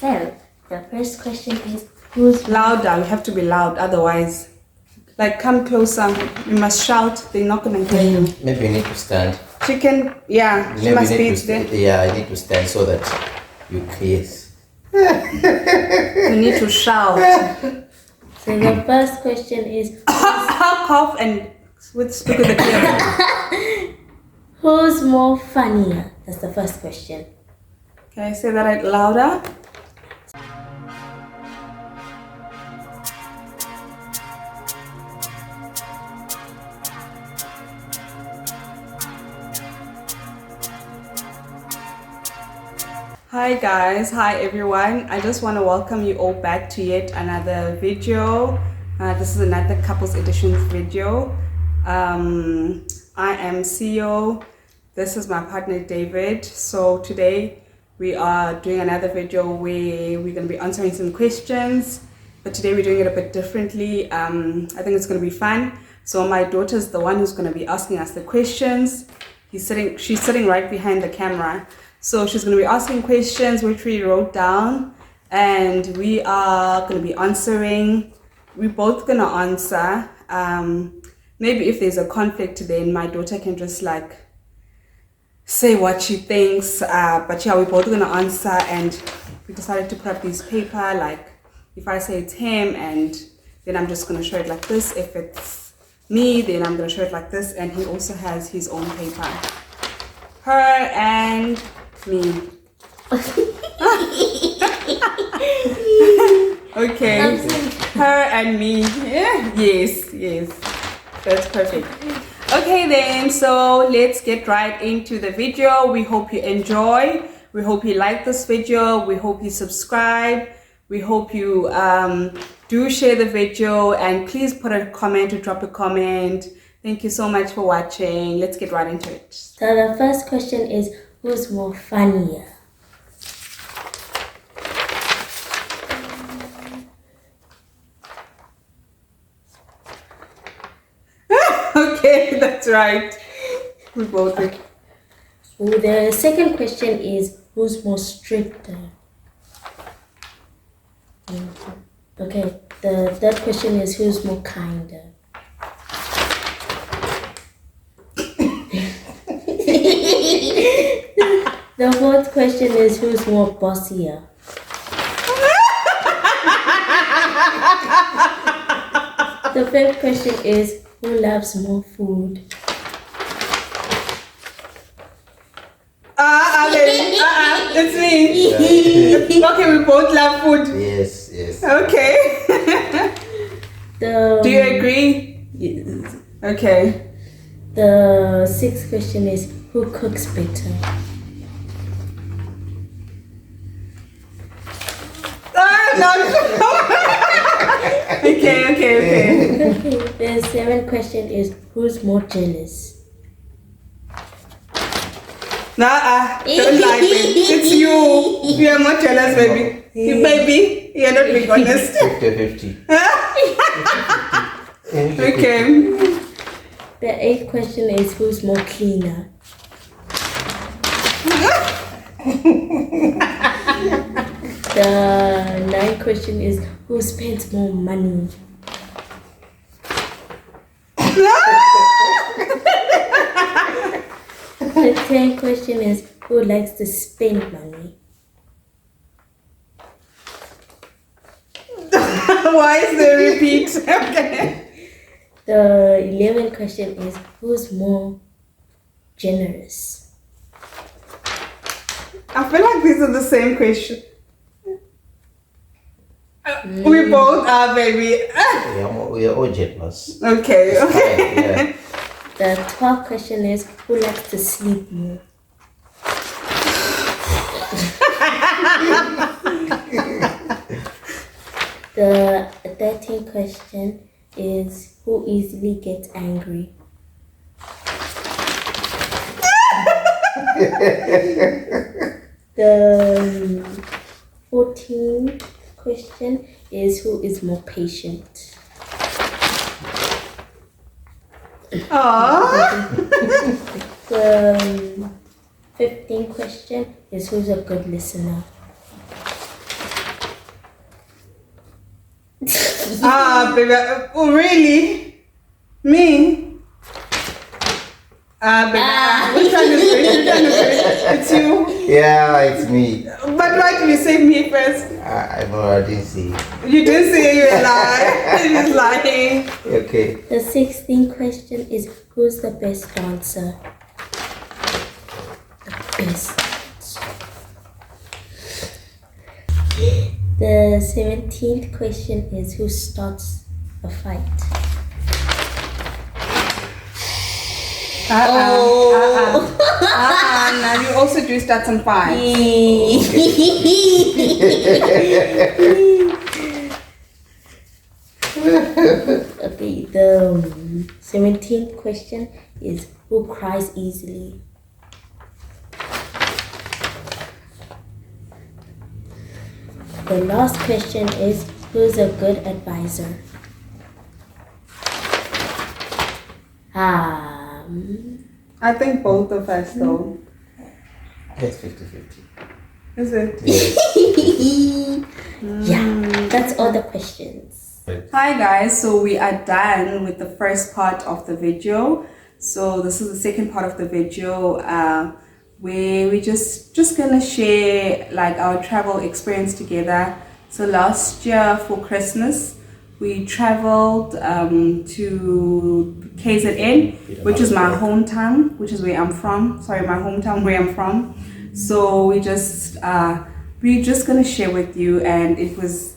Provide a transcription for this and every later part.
So, the first question is, who's Louder, you have to be loud, otherwise. Like, come closer. You must shout, they're not gonna hear you. Maybe you need to stand. She can, yeah, she Maybe must you be need to there. Yeah, I need to stand so that you kiss. You need to shout. So the first question is, Cough and speak with the clear. who's more funnier? That's the first question. Can I say that out louder? Hi guys, hi everyone. I just want to welcome you all back to yet another video. This is another couples edition video. I am CEO. This is my partner David. So today we are doing another video where we're going to be answering some questions, but today we're doing it a bit differently. I think it's going to be fun. So my daughter's the one who's going to be asking us the questions. She's sitting right behind the camera. So she's going to be asking questions which we wrote down, and we are going to be answering. We're both going to answer. Maybe if there's a conflict, then my daughter can just like say what she thinks. But yeah, we're both going to answer, and we decided to put up this paper. Like if I say it's him, and then I'm just going to show it like this. If it's me, then I'm going to show it like this. And he also has his own paper. Her and me. Okay. Her and me. Yeah. Yes. That's perfect. Okay then, so let's get right into the video. We hope you enjoy. We hope you like this video. We hope you subscribe. We hope you do share the video, and please put a comment or drop a comment. Thank you so much for watching. Let's get right into it. So the first question is, who's more funnier? Okay, that's right. We both did. So the second question is, who's more stricter? Okay, the third question is, who's more kinder? The fourth question is, who's more bossier? The fifth question is, who loves more food? It's me. Okay, we both love food. Yes. Okay. Do you agree? Yes. Okay. The sixth question is, who cooks better? No. Okay. The seventh question is, who's more jealous? Don't lie, baby. It's you. You are more jealous, baby. You, baby, you're not being honest. 50-50. Okay. The eighth question is, who's more cleaner? The ninth question is, who spends more money? The 10th question is, who likes to spend money? Why is there a repeat? Okay. The 11th question is, who's more generous? I feel like these are the same question. We both are, baby. We are all jealous. Okay. Yeah. The 12th question is, who likes to sleep more? The 13th question is, who easily gets angry? The 14th question is, who is more patient? Aww. The 15th question is, who's a good listener? Baby. Oh, really? Me? Baby. Which one is it? It's you. Yeah, it's me. But why did you say me first? I know I didn't see. You didn't say you were lying. You're just lying. Okay. The 16th question is, who's the best dancer? The best dancer. The 17th question is, who starts a fight? Now you also do start some fights. Okay, the 17th question is, who cries easily? The last question is, who's a good advisor? I think both of us though. It's 50-50. Is it? Yes. Yeah, that's all the questions. Hi guys, so we are done with the first part of the video. So this is the second part of the video where we just gonna share like our travel experience together. So last year for Christmas we traveled to KZN, which is my hometown, which is where I'm from. Sorry, my hometown where I'm from. So we're just gonna share with you, and it was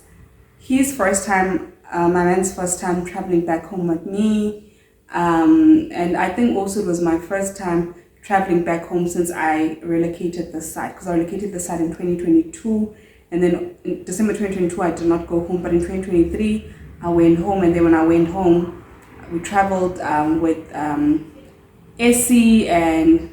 his first time, my man's first time traveling back home with me, and I think also it was my first time traveling back home since I relocated the site, because I relocated the site in 2022, and then in December 2022 I did not go home, but in 2023 I went home, and then when I went home we traveled with Essie and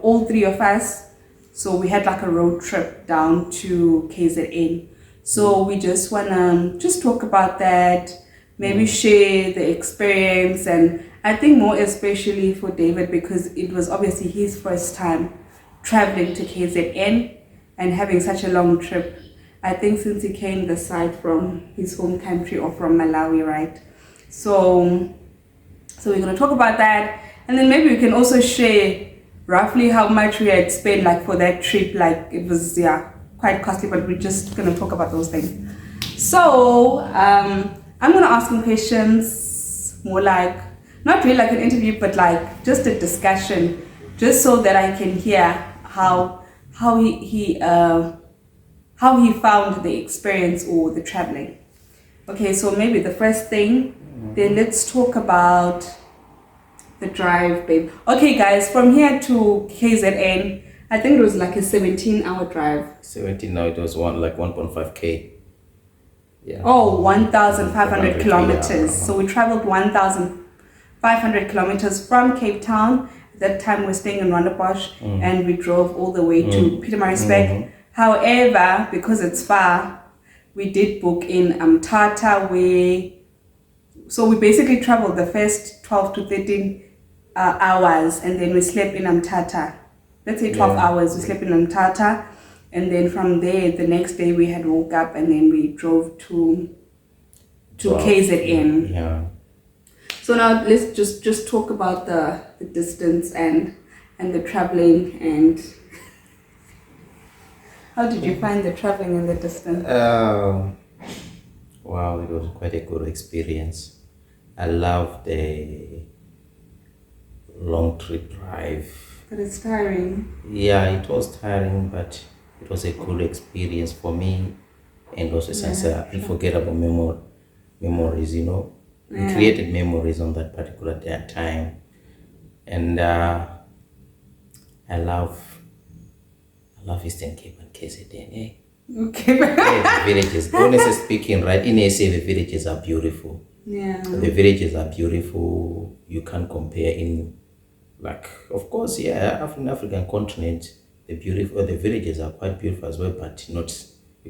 all three of us. So we had like a road trip down to KZN. So we just wanna talk about that, maybe share the experience, and I think more especially for David, because it was obviously his first time traveling to KZN and having such a long trip. I think since he came the side from his home country, or from Malawi, right? So we're gonna talk about that, and then maybe we can also share roughly how much we had spent like for that trip. Like it was quite costly, but we're just gonna talk about those things. So I'm gonna ask him questions, more like not really like an interview, but like just a discussion, just so that I can hear how he found the experience or the traveling. Okay, so maybe the first thing, then let's talk about the drive, babe. Okay guys, from here to KZN, I think it was like a 17-hour drive. 17 now, it was 1.5k. Yeah. Oh, 1,500 kilometers. Yeah. So we traveled 1,500 kilometers from Cape Town. At that time we're staying in Rondebosch, and we drove all the way to Pietermaritzburg. However, because it's far, we did book in Mthatha, so we basically traveled the first 12 to 13 hours, and then we slept in Mthatha. Let's say 12 hours, we slept in Mthatha, and then from there, the next day we had woke up, and then we drove to KZN. Yeah. So now let's just talk about the distance and the traveling, and how did you find the traveling and the distance? Wow, it was quite a good experience. I love the long trip drive. But it's tiring. Yeah, it was tiring, but it was a cool experience for me, and also since unforgettable memories. We created memories on that particular time, and I love Eastern Cape and KZN. Eh? Okay. Yeah, the villages. Honestly speaking, right, in SA the villages are beautiful. Yeah. The villages are beautiful. You can't compare in, like, of course, African continent, the villages are quite beautiful as well, but you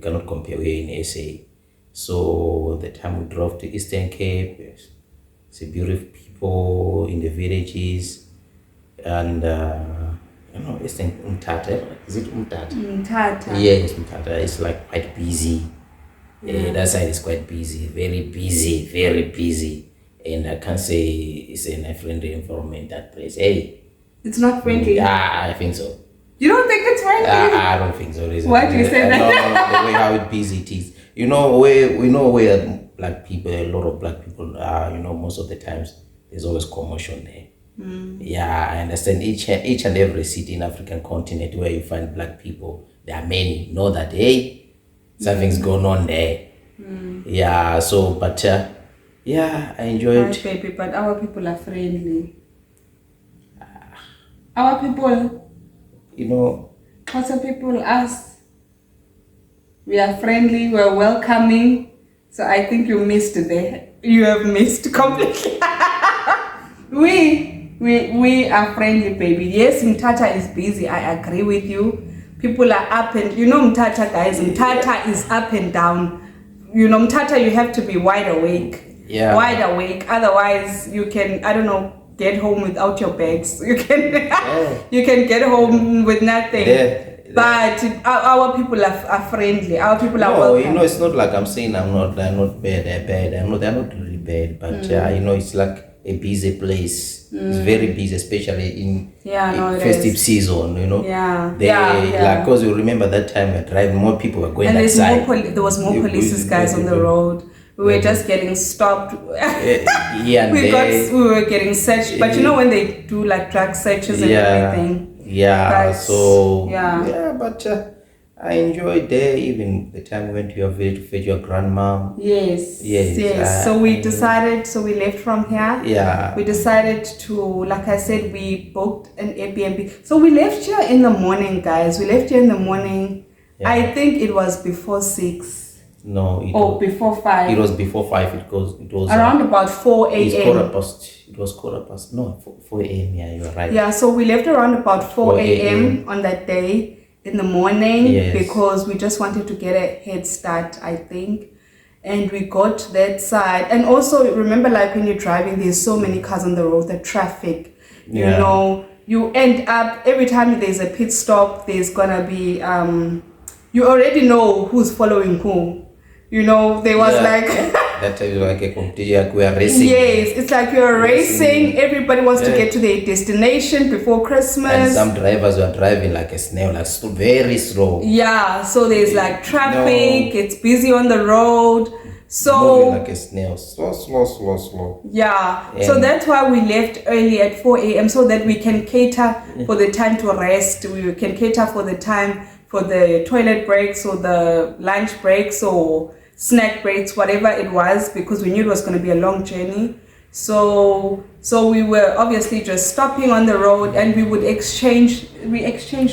cannot compare here in SA. So the time we drove to Eastern Cape, it's beautiful people in the villages, and Eastern Umtata. Is it Umtata? Mthatha. Yes, Mthatha. It's like quite busy. That side is quite busy, very busy. And I can't say it's a friendly environment, that place. Hey. It's not friendly. Yeah, I think so. You don't think it's friendly? I don't think so. Why do you say that? No, the way how busy it is. You know, where black people, a lot of black people are, most of the times there's always commotion there. Yeah, I understand each and every city in African continent where you find black people, there are many. Know that, hey, something's going on there. Yeah, so, but, yeah, I enjoyed. Right, baby, but our people are friendly. Our people, Xhosa people, us, we are friendly, we are welcoming. So I think you missed there. You have missed completely. We are friendly, baby. Yes, Mthatha is busy. I agree with you. People are up and Mthatha, guys. Mthatha is up and down. Mthatha, you have to be wide awake. Yeah. Wide awake. Otherwise, you can, I don't know, get home without your bags. You can you can get home with nothing. But our people are friendly. Our people are welcome. It's not like I'm saying they're not bad. They're not really bad. But it's like a busy place. It's very busy, especially in festive season. Yeah. Like, because you remember that time we're driving, more people were going outside. There was more police guys on the road. We were just getting stopped. We were getting searched. But when they do like drug searches and everything. Yeah. But I enjoyed there, even the time we went to your village to fetch your grandma. Yes. So we left from here. Yeah. We decided to, like I said, we booked an Airbnb. So we left here in the morning, guys. We left here in the morning. Yeah. I think it was before 6. No, before 5. It was before 5. It was around about 4 a.m. It was quarter past. No, 4 a.m. Yeah, you're right. Yeah, so we left around about 4 a.m. on that day in the morning because we just wanted to get a head start, I think. And we got that side. And also, remember, like when you're driving, there's so many cars on the road, the traffic, you end up, every time there's a pit stop, there's gonna be, you already know who's following who. There was like that time like a competition, like we are racing. Yes, it's like you're racing. Everybody wants to get to their destination before Christmas. And some drivers were driving like a snail, like very slow. Yeah, so there's like traffic. It's busy on the road. So moving like a snail, slow. Yeah, so that's why we left early at 4 a.m. so that we can cater for the time to rest. We can cater for the time for the toilet breaks or the lunch breaks or snack breaks, whatever it was, because we knew it was going to be a long journey. So we were obviously just stopping on the road, and we exchanged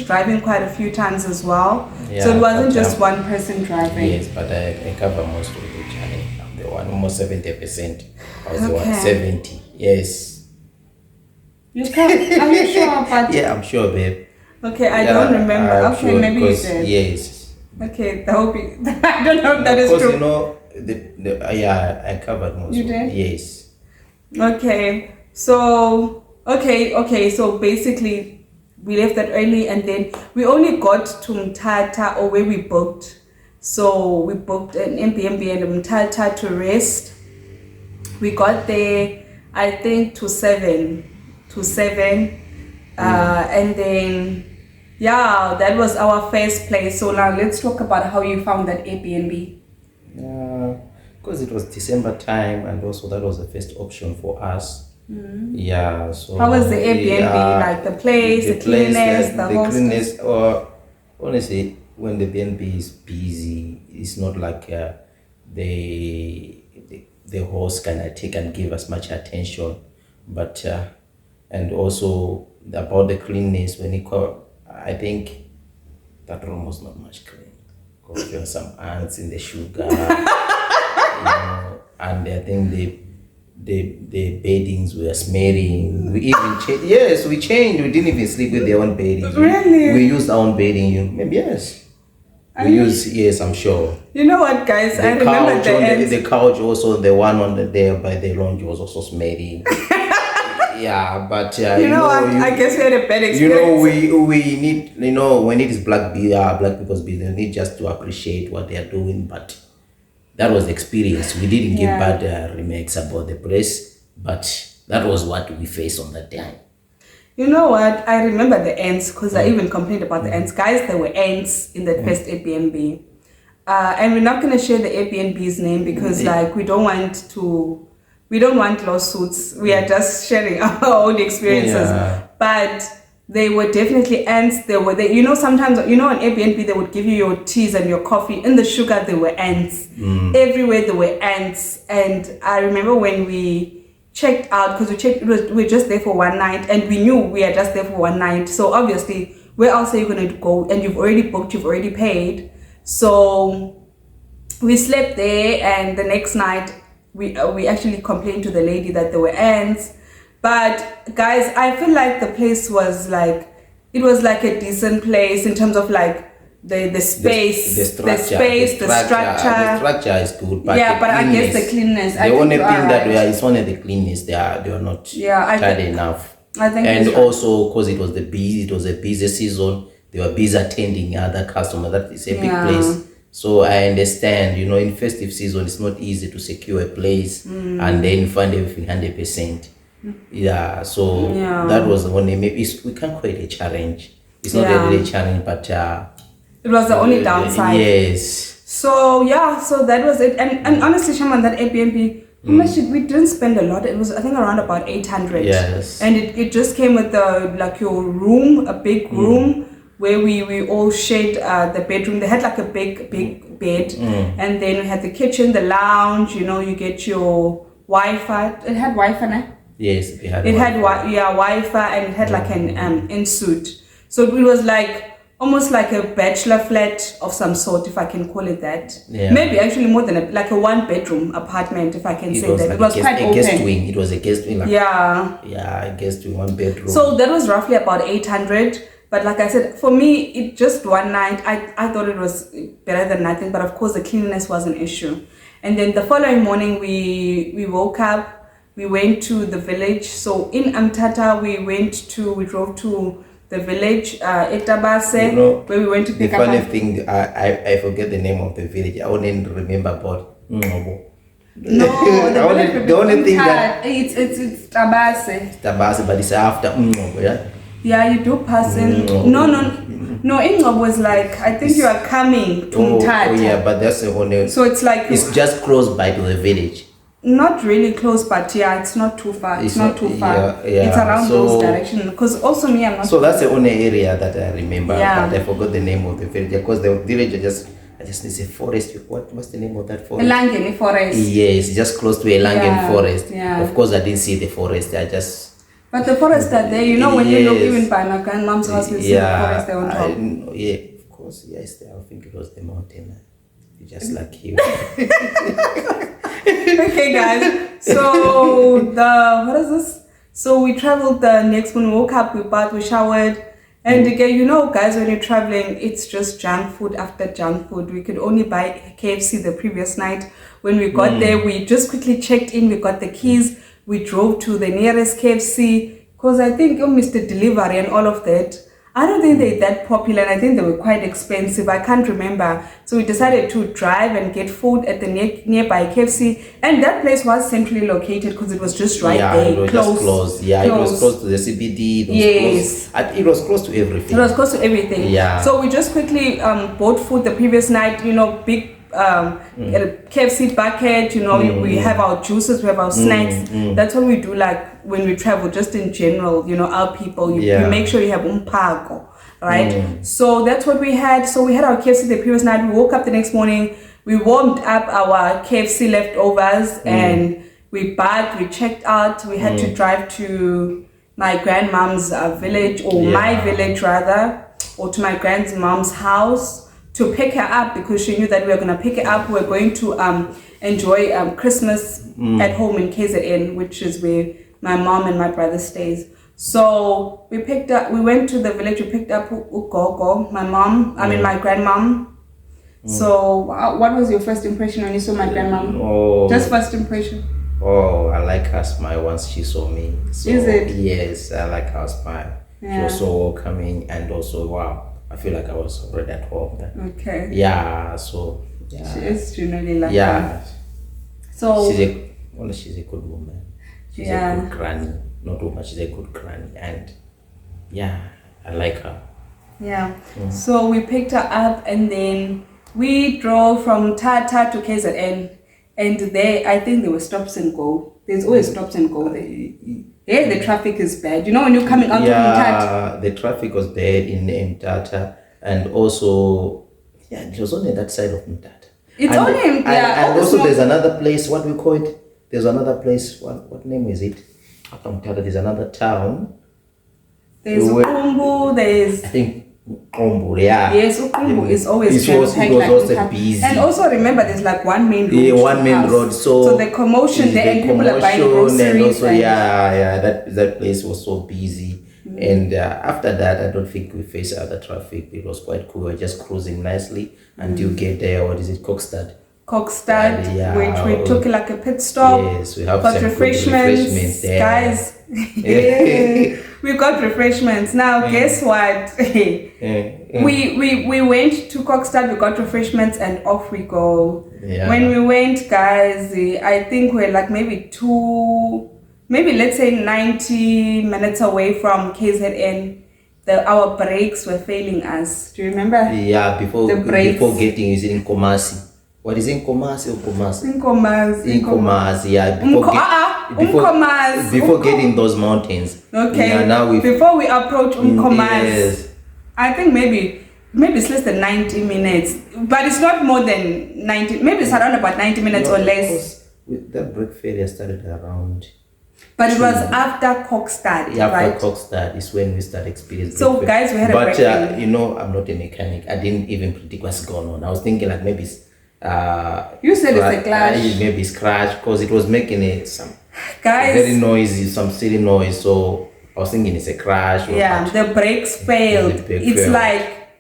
driving quite a few times as well. Yeah, so it wasn't just one person driving. Yes, but I cover most of the journey. I'm the one, almost 70%. I was the one 70. Yes. You can? Are you sure? But yeah, I'm sure, babe. Okay, I don't remember. Okay, sure, maybe you did. Yes. Okay, that would be. I don't know if that is true. I covered most. You did? Yes. Okay, so so basically we left that early, and then we only got to Mthatha, or where we booked. So we booked an Airbnb in Mthatha to rest. We got there, I think, to 7. And then that was our first place. So now let's talk about how you found that Airbnb. Because it was December time, and also that was the first option for us. Yeah. So how was the Airbnb? Like the place, the cleanliness, the cleanliness. Honestly, when the Airbnb is busy, it's not like the host can take and give us much attention, but and also about the cleanliness, when I think that room was not much clean because there were some ants in the sugar, and I think the beddings were smelling. We even changed. Yes, we changed. We didn't even sleep with their own beddings. Really? We used our own bedding. Maybe yes. Yes, I'm sure. You know what, guys? I remember the couch also, the one on there by the lounge was also smelling. Yeah, but you know what? I guess we had a bad experience. We need, when it is black people's business, we need just to appreciate what they are doing. But that was the experience. We didn't give Yeah. bad remarks about the place, but that was what we faced on that time. You know what? I remember the ants because I even complained about the ants. Guys, there were ants in that first Airbnb. And we're not going to share the Airbnb's name because like we don't want lawsuits. We are just sharing our own experiences. Yeah. But they were definitely ants. You know, sometimes, you know, on Airbnb, they would give you your teas and your coffee. In the sugar, there were ants. Everywhere there were ants. And I remember when we checked out, because we were just there for one night, and we knew we are just there for one night. So obviously, where else are you going to go? And you've already booked, you've already paid. So we slept there, and the next night we actually complained to the lady that there were ants. But guys, I feel like the place was like, it was like a decent place in terms of like the space, the structure. The structure is good, but yeah, but I guess the cleanness. The only thing that is only the cleanness. They were not tidy enough. I think, and also because it was a busy season, they were busy attending other customers. That is a big place. So I understand, you know, in festive season, it's not easy to secure a place and then find everything 100%. Yeah, so that was the only, maybe we can't call it a challenge. It's not a really challenge, but it was the only downside. Yes. So yeah, so that was it. And honestly, Shaman, that Airbnb, how much we didn't spend a lot. It was, I think, around about 800. Yes. And it just came with like your room, a big room where we all shared the bedroom. They had like a big bed, and then we had the kitchen, the lounge. You know, you get your Wi-Fi. It had Wi-Fi, no? Yes, it had Wi-Fi, and it had like an in-suite. So it was like almost like a bachelor flat of some sort, if I can call it that. Yeah. Maybe actually more than like a one-bedroom apartment, if I can say that. Like it was quite open. Guest wing. It was a guest wing. Like, yeah, a guest wing, one bedroom. So that was roughly about 800. But like I said, for me, it just one night, I thought it was better than nothing. But of course, the cleanliness was an issue. And then the following morning, we woke up. We went to the village. So in Amtata, we drove to the village, Etabase, you know, where we went to pick up. The funny thing, I forget the name of the village. I only remember about Ngobo. No, the only thing that it's Tabase. Tabase, but it's after Ngobo, yeah. Yeah, you do pass in. No. Ngobo was like, I think you are coming to Mtata. Oh yeah, but that's the only. So it's like it's just close by to the village. Not really close, but yeah, it's not too far. It's not too far. Yeah. It's around those directions. Because also me, I'm not. So that's the only area that I remember. Yeah. But I forgot the name of the village because the village I just need to say forest. What's the name of that forest? Elangeni Forest. Yes, just close to Elangeni Forest. Yeah. Of course, I didn't see the forest. But the forest are there. You know, when you look even by my grandmom's house, you see the forest there on top. Yeah, of course. Yes, I think it was the mountain. Just like you. Okay, guys. So what is this? So we traveled the next morning. We woke up, we bathed, we showered, and again, you know, guys, when you're traveling, it's just junk food after junk food. We could only buy KFC the previous night. When we got there, we just quickly checked in. We got the keys. We drove to the nearest KFC because I think Mr. Delivery and all of that. I don't think they're that popular, and I think they were quite expensive. I can't remember. So we decided to drive and get food at the nearby KFC. And that place was centrally located because it was just right there. It was just close. Yeah, it was close to the CBD. It was close to everything. It was close to everything. Yeah. So we just quickly bought food the previous night, you know, big KFC bucket, you know, we have our juices, we have our snacks. That's what we do, like when we travel, just in general, you know, our people, you make sure you have umpago, right? So that's what we had. So we had our KFC the previous night. We woke up the next morning, we warmed up our KFC leftovers and we bagged, we checked out. We had to drive to my grandmom's village, or my village rather, or to my grandmom's house to pick her up, because she knew that we were going to pick her up. We were going to enjoy Christmas at home in KZN, which is where my mom and my brother stays. So we went to the village, we picked up Ugogo, my grandmom. So what was your first impression when you saw my grandmom? Just first impression. Oh, I like her smile once she saw me. So, is it? Yes, I like her smile. She was so welcoming, and also, wow, I feel like I was already at home then. Okay. Yeah, so Yeah. She is genuinely like Yeah. that. So She's a good woman. She's Yeah. a good granny. Not woman, she's a good granny. And yeah, I like her. yeah. So we picked her up and then we drove from Tata to KZN. And there, I think there were stops and go. There's always stops and go there. Yeah, the traffic is bad. You know when you're coming out of Tata. Yeah, the traffic was bad in Tata. And also, yeah, it was only that side of Mtata. It's and, only and, yeah. and also there's another place, what we call it? There's another place, what name is it? After Mtata, there's another town. There's Ukumbu, there's I think Ukumbu, yeah. Yes, Ukumbu is always it was also like busy. And also remember there's like one main road. Yeah, one main house. road. So the commotion there and people are buying groceries. And also, that place was so busy. And after that, I don't think we faced other traffic. It was quite cool. We were just cruising nicely until you get there. What is it, Kokstad, which we took like a pit stop. Yes, we have got some refreshments there. Guys, we got refreshments. Now, guess what? We went to Kokstad, we got refreshments, and off we go. Yeah. When we went, guys, I think we're like maybe let's say 90 minutes away from KZN. Our brakes were failing us. Do you remember? Yeah, before getting using Nkomasi. What is Nkomasi or Komasi? Nkomasi, yeah. Before getting those mountains. Okay. Yeah, now before we approach Nkomasi, yes. I think maybe it's less than 90 minutes, but it's not more than 90. Maybe it's around about 90 minutes or less. That brake failure started around. But it was after Kokstad, yeah, right? After Kokstad is when we started experiencing. So guys, we had a brake failure. But I'm not a mechanic. I didn't even predict what's going on. I was thinking like maybe it's you said it's a clash. Maybe it's crash because it was making some guys very noisy, some silly noise. So I was thinking it's a crash. Yeah, the brakes failed. It's like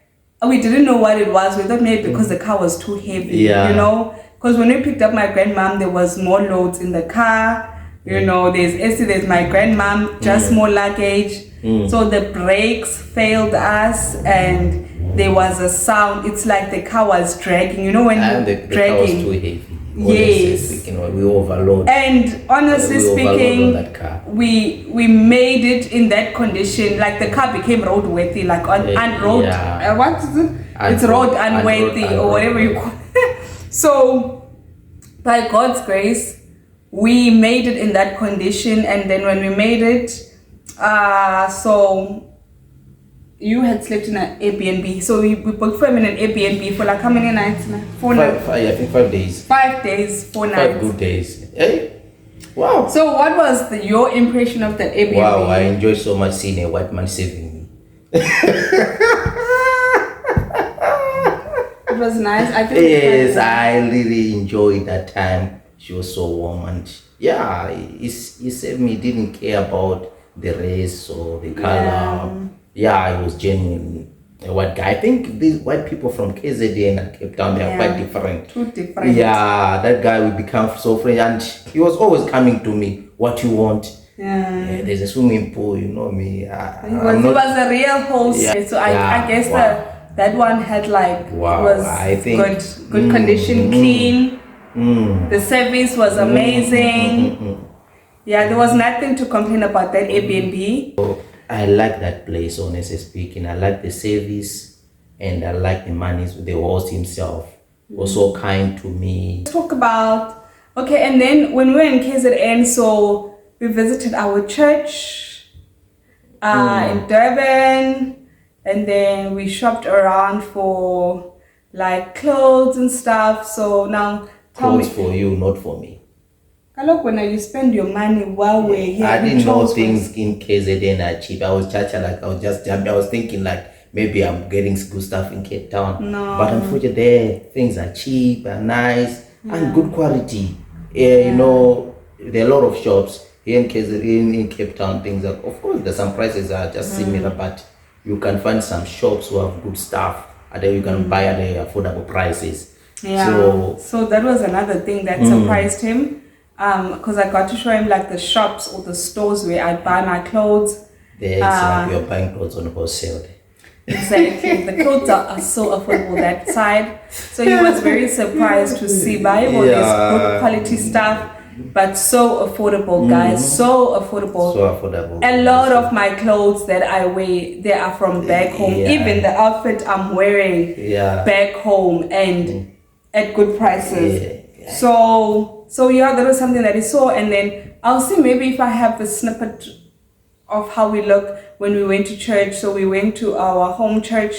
we didn't know what it was. We thought maybe because the car was too heavy. Yeah. You know, because when we picked up my grandmom, there was more loads in the car. You know, there's my grandmom, just more luggage. So the brakes failed us and there was a sound. It's like the car was dragging. You know when the dragging. car was too heavy. Yes. We overload. And honestly speaking, that car. we made it in that condition. Like the car became roadworthy, like unroad. Yeah. What is it? It's road unworthy or whatever you call it. So by God's grace, we made it in that condition. And then when we made it, so you had slept in an Airbnb. So we booked for him in an Airbnb for like how many nights? 4 nights? I think 5 days. 5 days, 4 nights. 5 good days. Hey, wow. So what was your impression of that Airbnb? Wow, I enjoyed so much seeing a white man saving me. It was nice. I think yes, I really enjoyed that time. She was so warm and yeah, he saved me. Didn't care about the race or the color. Yeah, it was genuine. A white guy. I think these white people from KZN and Cape Town, they are quite different. Too different. Yeah, that guy will become so friendly and he was always coming to me. What you want? Yeah. There's a swimming pool, you know me. He was a real host. Yeah. So I guess that one had like I think good condition, clean. The service was amazing. Yeah, there was nothing to complain about that Airbnb. So, I like that place, honestly speaking. I like the service and I like the manners. The host himself was so kind to me. Talk about, okay, and then when we were in KZN, so we visited our church in Durban, and then we shopped around for like clothes and stuff. So now clothes for you, not for me. Look, when you spend your money while we're here, I didn't know things in KZN are cheap. I was just jumping. I was thinking like maybe I'm getting good stuff in Cape Town. No. But unfortunately, there things are cheap and nice and good quality. You know, there are a lot of shops here in KZN, in Cape Town. Things are, of course, some prices are just similar, but you can find some shops who have good stuff and then you can buy at the affordable prices. Yeah. So that was another thing that surprised him. Because I got to show him like the shops or the stores where I buy my clothes. There, it's like you're buying clothes on wholesale. Exactly. The clothes are so affordable that side. So he was very surprised to see buy all this good quality stuff, but so affordable, guys. So affordable. So affordable. A lot of my clothes that I wear, they are from back home. Yeah. Even the outfit I'm wearing back home and at good prices. Yeah. So yeah, that was something that he saw, and then I'll see maybe if I have the snippet of how we look when we went to church. So we went to our home church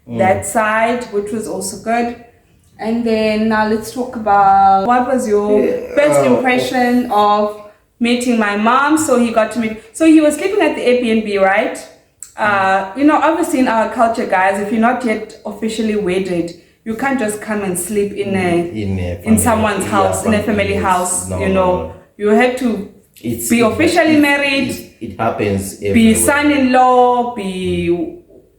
that side, which was also good. And then now let's talk about what was your first impression of meeting my mom. So he got to meet, so he was sleeping at the Airbnb, right? You know, obviously in our culture, guys, if you're not yet officially wedded, you can't just come and sleep in someone's house, in a family house. You have to be officially married. It happens everywhere. Be son-in-law, be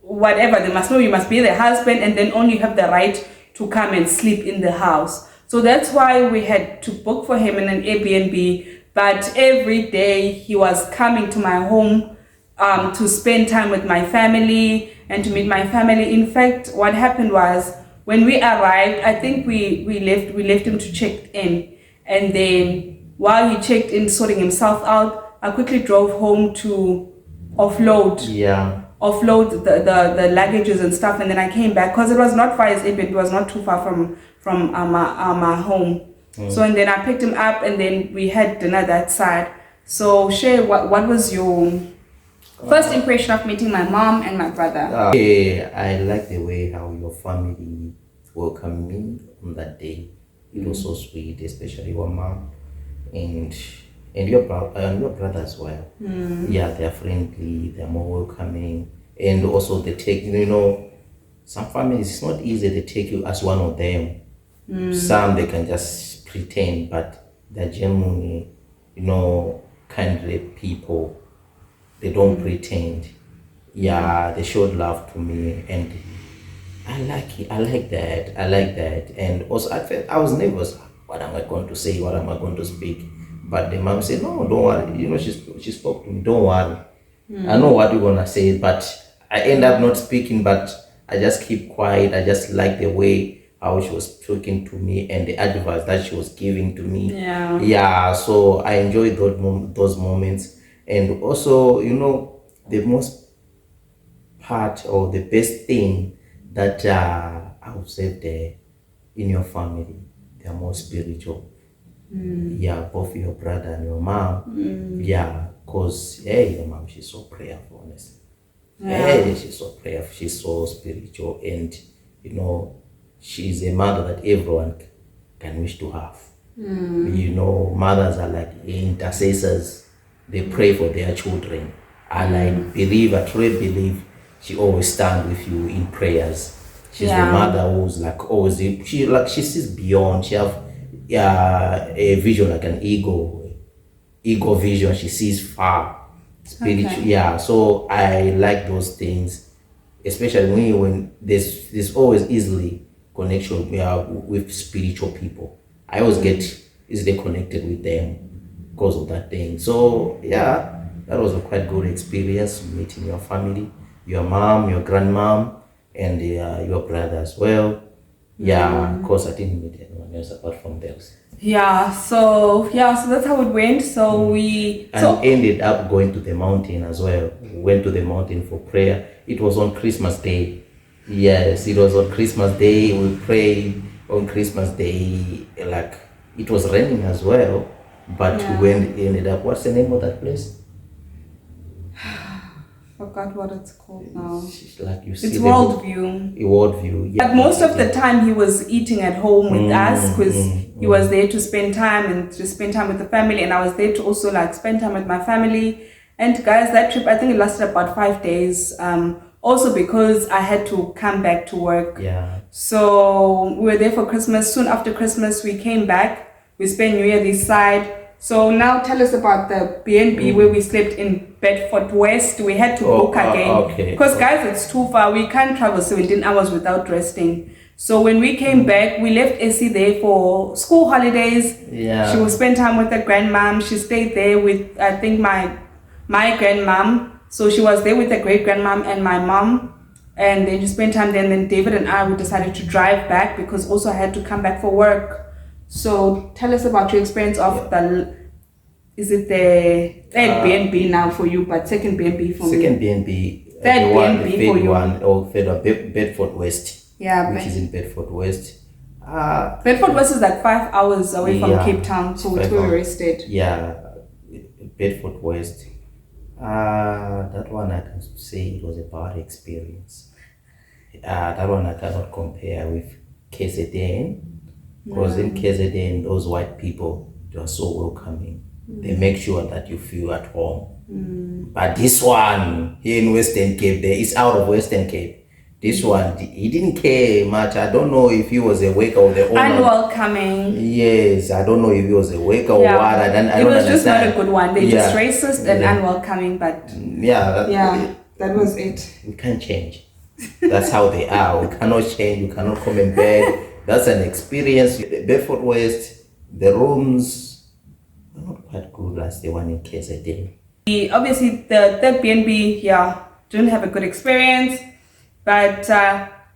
whatever. They must know you must be the husband, and then only you have the right to come and sleep in the house. So that's why we had to book for him in an Airbnb. But every day he was coming to my home to spend time with my family and to meet my family. In fact, what happened was when we arrived, I think we left him to check in, and then while he checked in, sorting himself out, I quickly drove home to offload the luggages and stuff, and then I came back because it was not far. It was not too far from our home. So and then I picked him up, and then we had dinner that side. So Shay, what was your first impression of meeting my mom and my brother? I like the way how your family welcomed me on that day. It was so sweet, especially your mom and your brother as well. Yeah, they're friendly, they're more welcoming, and also they take, some families, it's not easy, they take you as one of them. Some they can just pretend, but they're genuinely, kindly people. They don't pretend. Yeah, they showed love to me, and I like it. I like that. And also I was nervous. What am I going to say? What am I going to speak? But the mom said, no, don't worry. She spoke to me, don't worry. I know what you're going to say, but I end up not speaking, but I just keep quiet. I just like the way how she was talking to me and the advice that she was giving to me. Yeah, so I enjoyed those moments. And also, the most part or the best thing that I would say there in your family, they are more spiritual. Yeah, both your brother and your mom. Yeah, because your mom, she's so prayerful, honestly. Yeah, she's so prayerful, she's so spiritual, and she's a mother that everyone can wish to have. Mothers are like intercessors. They pray for their children. I truly believe she always stands with you in prayers. She's the mother who's like always, she sees beyond. She have a vision like an ego vision. She sees far, spiritual. Yeah, so I like those things, especially when there's always easily connection with spiritual people. I always get easily connected with them because of that thing. So yeah, that was a quite good experience meeting your family, your mom, your grandmom, and your brother as well. Yeah, of course I didn't meet anyone else apart from those. So that's how it went. So we ended up going to the mountain as well. We went to the mountain for prayer. It was on Christmas Day. Yes, it was on Christmas Day. We prayed on Christmas Day. Like it was raining as well, but we ended up. What's the name of that place? Forgot what it's called now. Like you see, it's Worldview. Worldview. Yeah. But most of the time he was eating at home with us because he was there to spend time with the family, and I was there to also spend time with my family. And guys, that trip I think it lasted about 5 days. Also because I had to come back to work. Yeah. So we were there for Christmas. Soon after Christmas we came back. We spent New Year this side. So now tell us about the B&B where we slept in Bedford West. We had to book again because guys, it's too far. We can't travel 17 hours without resting. So when we came back, we left Essie there for school holidays. Yeah, she will spend time with her grandmom. She stayed there with I think my grandmom. So she was there with her great grandmom and my mom. and then you spend time there. And then David and I, we decided to drive back because also I had to come back for work. So tell us about your experience of is it the third BNB now for you, but second BNB for me? Second BNB. Third BNB for you. Third Bedford West. Yeah. Which is in Bedford West. Bedford West is like 5 hours away from Cape Town, so it's where we rested. Yeah, Bedford West. That one I can say it was a bad experience. That one I cannot compare with KZN, because in KZN those white people, they are so welcoming. They make sure that you feel at home. But this one here in Western Cape, it's out of Western Cape. This one, he didn't care much. I don't know if he was a worker or the owner. Unwelcoming. Yes, I don't know if he was a worker or what. I don't understand. It was just not a good one. They're just racist and unwelcoming, but that was it. We can't change. That's how they are. We cannot change. We cannot come in bed. That's an experience. Bedford West, the rooms are not quite good as the one in KZN. Obviously, the BNB, didn't have a good experience. But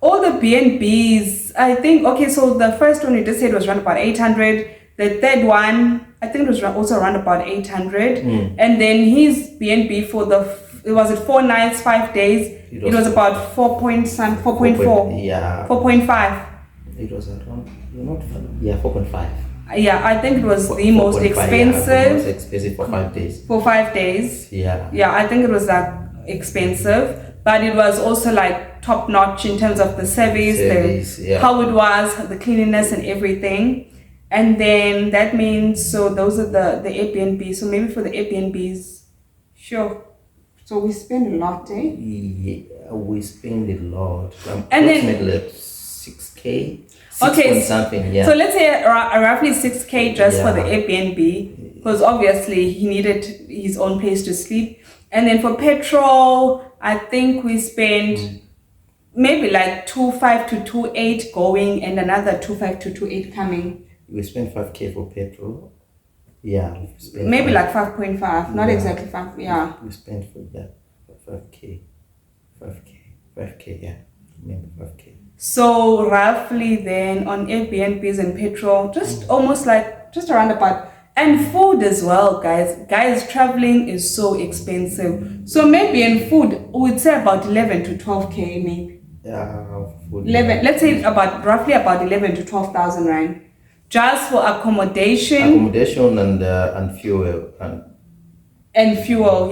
all the BNBs, I think, okay, so the first one we just said was around about 800. The third one, I think it was also around about 800. And then his BNB for it was 4 nights, 5 days. It was about 4.4. Yeah. 4.5. It was around, 4.5. Yeah, I think it was the most expensive. The most expensive for 5 days. For 5 days. Yeah. Yeah, I think it was like expensive. But it was also like top notch in terms of the service, how it was, the cleanliness and everything. And then that means, so those are the Airbnbs. So maybe for the Airbnbs, sure. So we spend a lot, eh? Yeah, we spend a lot. And then approximately 6K. Something, yeah. So let's say roughly 6K just for the Airbnb, because obviously he needed his own place to sleep. And then for petrol, I think we spent maybe like 2.5 to 2.8 going and another 2.5 to 2.8 coming. We spent 5K for petrol. Yeah. Maybe like 5.5, not exactly 5, yeah. We spent for that 5K, yeah. Maybe 5K. So roughly then on Airbnbs and petrol, just almost like, just around about. And food as well, guys, traveling is so expensive. So maybe in food, we'd say about 11 to 12K, maybe. Yeah, food. 11, let's say roughly about 11 to 12,000 rand. Just for accommodation. Accommodation and fuel. And fuel,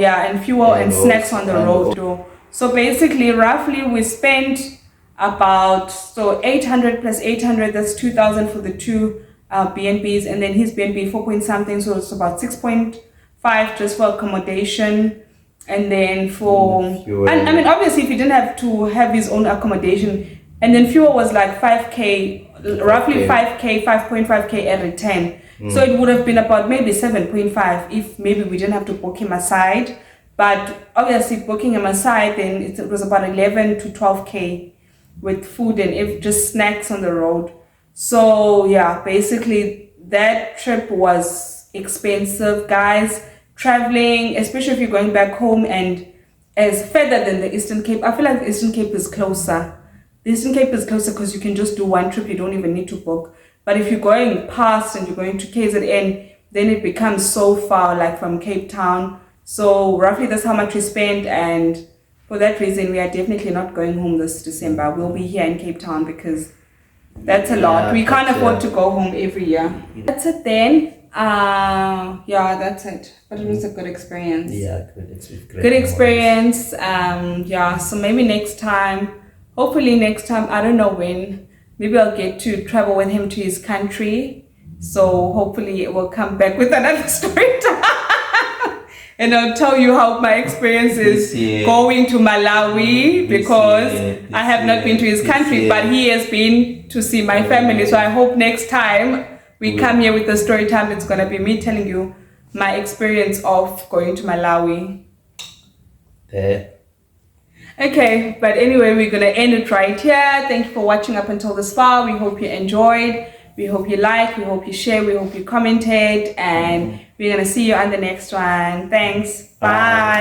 and snacks on the road. So basically, roughly we spent about, 800 plus 800, that's 2,000 for the two BNBs, and then his BNB 4 point something, so it's about 6.5 just for accommodation, and then for fuel. And I mean, obviously, if he didn't have to have his own accommodation, and then fuel was like 5K, roughly 5K, 5.5K every 10. So it would have been about maybe 7.5 if maybe we didn't have to book him aside. But obviously, booking him aside, then it was about 11 to 12K with food and just snacks on the road. So yeah, basically that trip was expensive, guys. Traveling, especially if you're going back home and as further than the Eastern Cape. I feel like the Eastern Cape is closer. The Eastern Cape is closer because you can just do one trip. You don't even need to book. But if you're going past and you're going to KZN, then it becomes so far, like from Cape Town. So roughly that's how much we spent, and for that reason, we are definitely not going home this December. We'll be here in Cape Town because that's a lot. We can't afford to go home every year. That's it then. That's it. But it was a good experience. Yeah, good experience. So maybe next time, hopefully next time, I don't know when, maybe I'll get to travel with him to his country. So hopefully it will come back with another story time. And I'll tell you how my experience is going to Malawi, because I have not been to his country, but he has been to see my family. So I hope next time we come here with the story time, it's going to be me telling you my experience of going to Malawi. Okay, but anyway, we're going to end it right here. Thank you for watching up until this far. We hope you enjoyed. We hope you liked. We hope you shared. We hope you commented. And we're going to see you on the next one. Thanks. Bye.